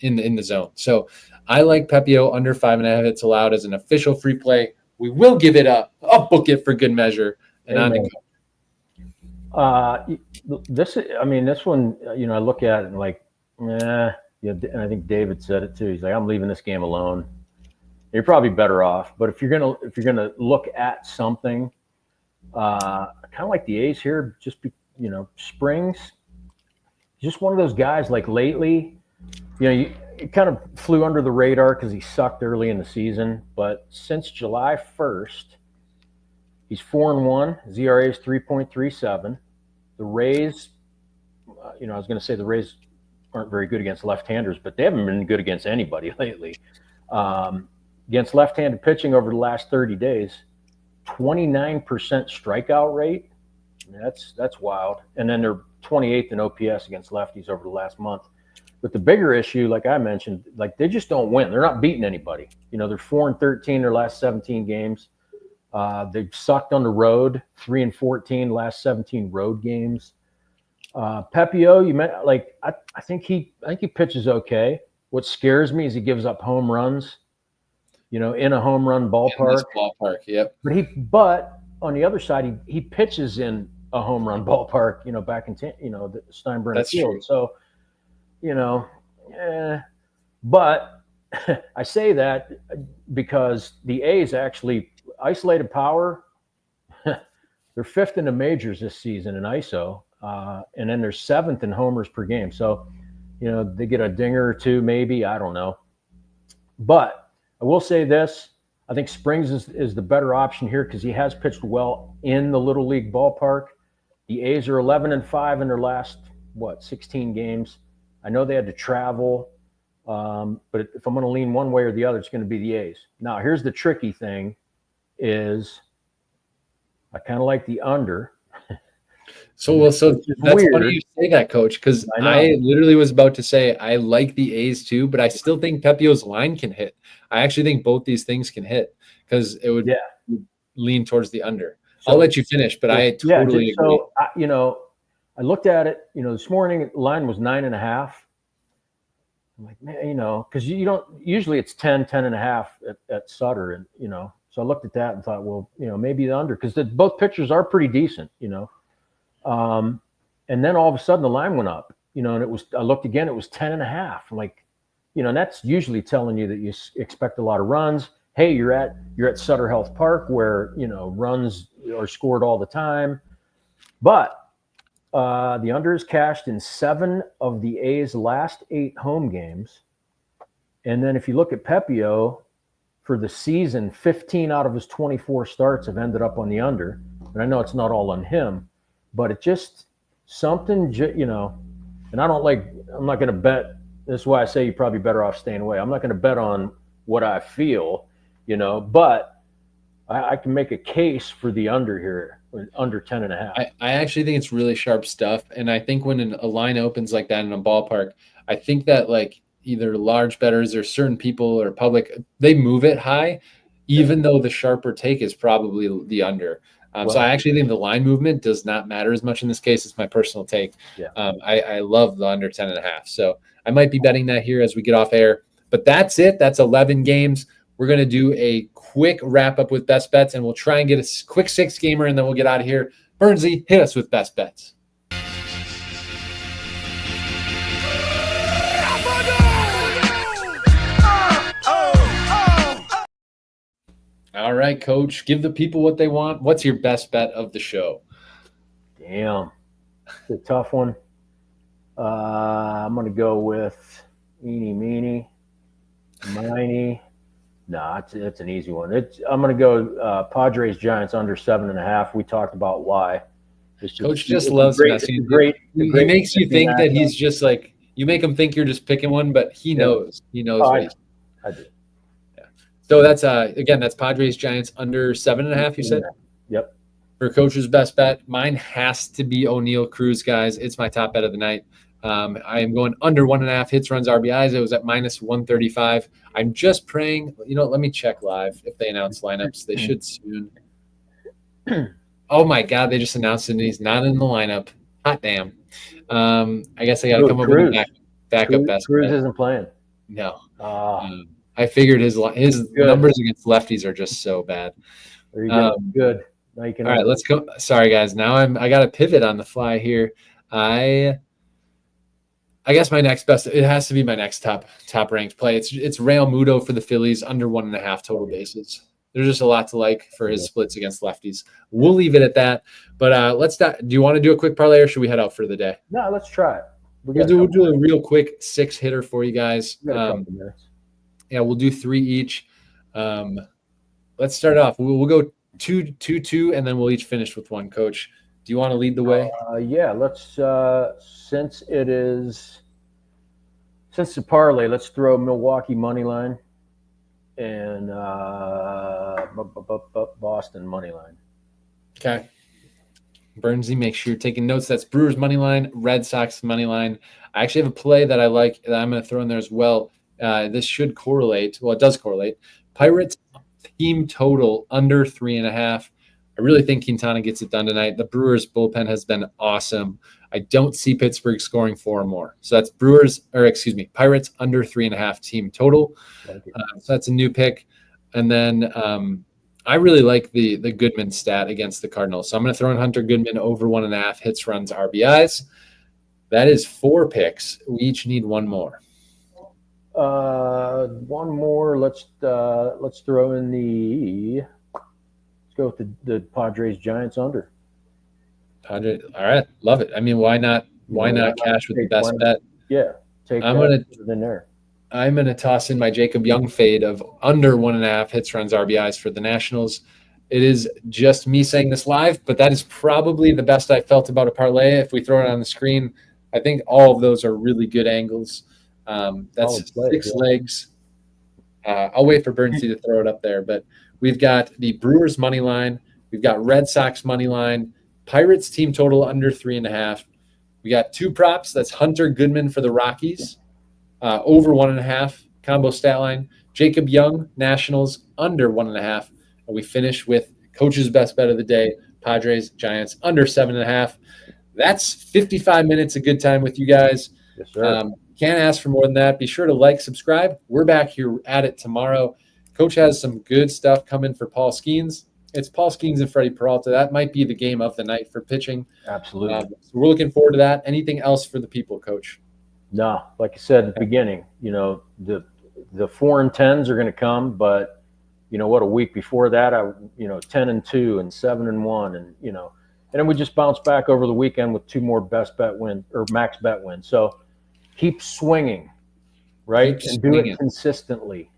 in the zone. So I like Pepio under 5.5 hits allowed as an official free play. We will give it up. I'll book it for good measure. And on to go. This one, I look at it and like, and I think David said it too. He's like, I'm leaving this game alone. You're probably better off, but if you're gonna look at something, kind of like the A's here, Springs, just one of those guys. Like lately, he kind of flew under the radar because he sucked early in the season, but since July 1st. He's 4-1. His ERA is 3.37. The Rays, I was going to say the Rays aren't very good against left-handers, but they haven't been good against anybody lately. Against left-handed pitching over the last 30 days, 29% strikeout rate. That's wild. And then they're 28th in OPS against lefties over the last month. But the bigger issue, like I mentioned, like they just don't win. They're not beating anybody. They're 4-13 their last 17 games. They've sucked on the road, 3-14 last 17 road games. Pepio, I think he pitches okay. What scares me is he gives up home runs, in a home run ballpark. In this ballpark, yep. But on the other side, he pitches in a home run ballpark, back in the Steinbrenner Field. True. So, but I say that because the A's actually isolated power, they're 5th in the majors this season in ISO, and then they're 7th in homers per game. So, they get a dinger or two, maybe, I don't know. But I will say this, I think Springs is the better option here because he has pitched well in the Little League ballpark. The A's are 11-5 in their last, 16 games. I know they had to travel, but if I'm going to lean one way or the other, it's going to be the A's. Now, here's the tricky thing is I kind of like the under So that's weird. funny you say that, Coach, because I know. I literally was about to say I like the A's too, but I still think Pepio's line can hit. I actually think both these things can hit because it would lean towards the under. So, I'll let you finish, but I totally agree. So, I looked at it, this morning, the line was 9.5. I'm like, man, because you don't, usually it's 10.5 at Sutter. And, so I looked at that and thought, well, maybe the under, because both pitchers are pretty decent, and then all of a sudden the line went up, and I looked again, it was 10.5. I'm like, and that's usually telling you that you expect a lot of runs. Hey, you're at Sutter Health Park where, runs are scored all the time. But the under is cashed in 7 of the A's last 8 home games. And then if you look at Pepio for the season, 15 out of his 24 starts have ended up on the under. And I know it's not all on him, but it just something, and I'm not going to bet. This is why I say you're probably better off staying away. I'm not going to bet on what I feel, but I can make a case for the under here, under 10.5. I actually think it's really sharp stuff. And I think when a line opens like that in a ballpark, I think that like either large bettors or certain people or public, they move it high, even though the sharper take is probably the under. So I actually think the line movement does not matter as much in this case. It's my personal take. Yeah. I love the under 10.5. So I might be betting that here as we get off air. But that's it. That's 11 games. We're going to do a quick wrap up with best bets, and we'll try and get a quick 6-gamer, and then we'll get out of here. Bernsey, hit us with best bets. All right, Coach, give the people what they want. What's your best bet of the show? Damn, it's a tough one. I'm going to go with eeny, meeny, miny. No, it's an easy one. I'm going to go Padres Giants under 7.5. We talked about why. Coach just loves messing. He makes you think that he's just like, you make him think you're just picking one, but he knows. He knows. I do. Yeah. So that's again, that's Padres Giants under 7.5. You said. Yep. For Coach's best bet, mine has to be O'Neal Cruz, guys. It's my top bet of the night. I am going under 1.5 hits, runs, RBIs. It was at -135. I'm just praying. Let me check live if they announce lineups. They should soon. Oh my God, they just announced it and he's not in the lineup. Hot damn. I guess I got to come up with a backup best Cruz bet. isn't playing. No. I figured his numbers against lefties are just so bad. There you go. Good. Now you can. All right, let's go. Sorry, guys. Now I got to pivot on the fly here. I guess my next best, it has to be my next top ranked play. It's Real Muto for the Phillies under 1.5 total bases. There's just a lot to like for his splits against lefties. We'll leave it at that. But do you want to do a quick parlay or should we head out for the day? No, let's try it. We'll do a real quick 6-hitter for you guys. Yeah, we'll do 3 each. Let's start off. We'll go 2-2, and then we'll each finish with 1. Coach, do you want to lead the way? Yeah, let's since the parlay, let's throw Milwaukee money line and Boston money line. Okay. Bernsey, make sure you're taking notes. That's Brewers money line, Red Sox money line. I actually have a play that I like that I'm going to throw in there as well. This should correlate. Well, it does correlate. Pirates team total under 3.5. I really think Quintana gets it done tonight. The Brewers bullpen has been awesome. I don't see Pittsburgh scoring 4 or more. So that's Pirates under 3.5 team total. So that's a new pick. And then I really like the Goodman stat against the Cardinals. So I'm going to throw in Hunter Goodman over 1.5 hits, runs, RBIs. That is 4 picks. We each need 1 more. One more. Let's throw in let's go with the Padres Giants under. Padres. All right, love it. I mean, why not? Why not cash with the best bet? Yeah, I'm gonna toss in my Jacob Young fade of under 1.5 hits, runs, RBIs for the Nationals. It is just me saying this live, but that is probably the best I felt about a parlay. If we throw it on the screen, I think all of those are really good angles. That's 6 legs. I'll wait for Bernsey to throw it up there, but we've got the Brewers money line. We've got Red Sox money line, Pirates team total under 3.5. We got 2 props. That's Hunter Goodman for the Rockies, over 1.5 combo stat line. Jacob Young, Nationals, under 1.5. And we finish with coach's best bet of the day, Padres, Giants, under 7.5. That's 55 minutes of good time with you guys. Yes, sir. Can't ask for more than that. Be sure to like, subscribe. We're back here at it tomorrow. Coach has some good stuff coming for Paul Skeens. It's Paul Skeens and Freddie Peralta. That might be the game of the night for pitching. Absolutely. So we're looking forward to that. Anything else for the people, Coach? No, like I said at the beginning, the 4-10s are going to come, but you know what? A week before that, 10-2 and 7-1, and and then we just bounce back over the weekend with 2 more best bet win or max bet wins. So keep swinging, right, and do it consistently.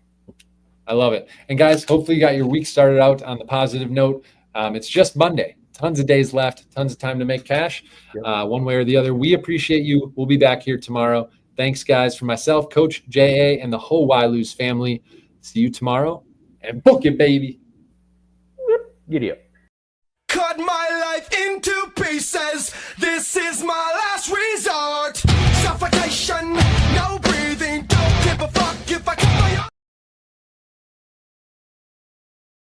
I love it. And guys, hopefully you got your week started out on the positive note. It's just Monday. Tons of days left. Tons of time to make cash, one way or the other. We appreciate you. We'll be back here tomorrow. Thanks, guys. For myself, Coach J.A., and the whole Why Lose family. See you tomorrow. And book it, baby. Giddy up. Cut my life into pieces. This is my last resort. Suffocation. No